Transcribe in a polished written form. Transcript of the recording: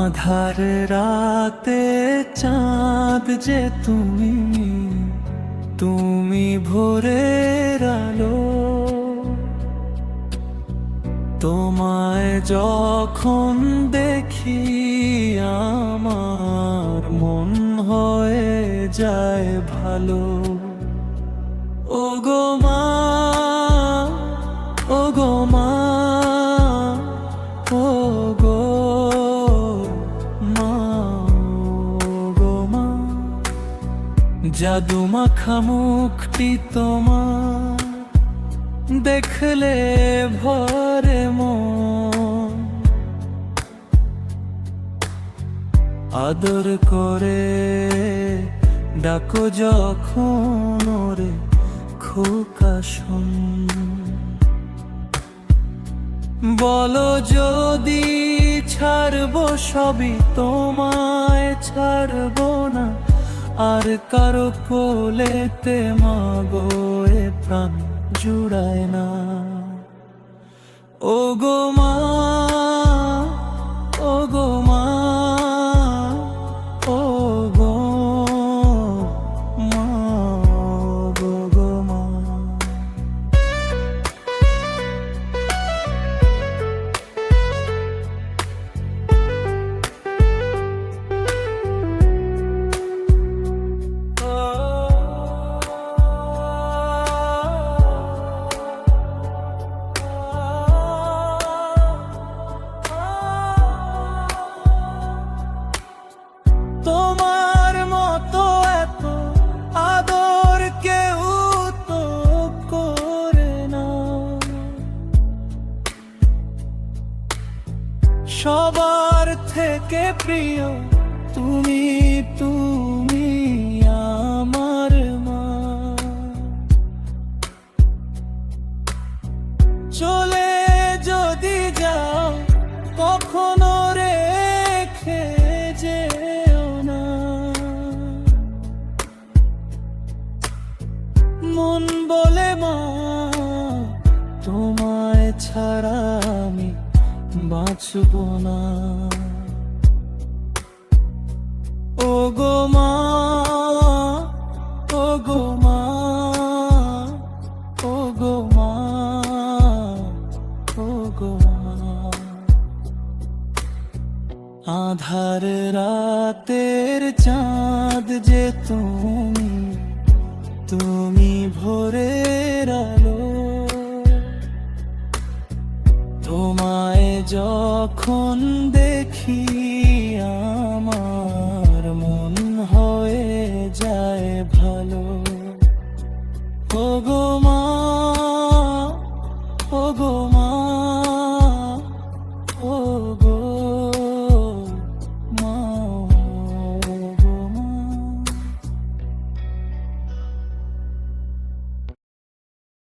আধার রাতে চাঁদ যে তুমি, তুমি ভোরের আলো। তোমায় যখন দেখি আমার মন হয়ে যায় ভালো। ও গো মা, ও গো মা, ও গো মা, ও গো মা। জাদু মাখা মুখটি তোমার দেখলে ভরে মন। আদর করে ডাকো যখন ওরে খোকা শোন। বলো যদি ছাড়বো সবই, তোমায় ছাড়বো না আর কারো কোলেতে মাগো এ প্রাণ জুড়ায় না। ও গো মা, ও গো মা, ও গো মা, ও গো মা। তোমার মতো এত আদর কেউ তো করে না। সবার থেকে প্রিয় তুমি, তুমি আমার মা। চলে যদি যাও কখনো রেখে যেও না। মন বলে মা, তোমায় ছাড়া আমি বাঁচব না। ও গো মা, ও গো মা, ও গো মা, ও গো মা। আধার রাতের চাঁদ যে তুমি, তুমি ভোরের আলো। তোমায় যখন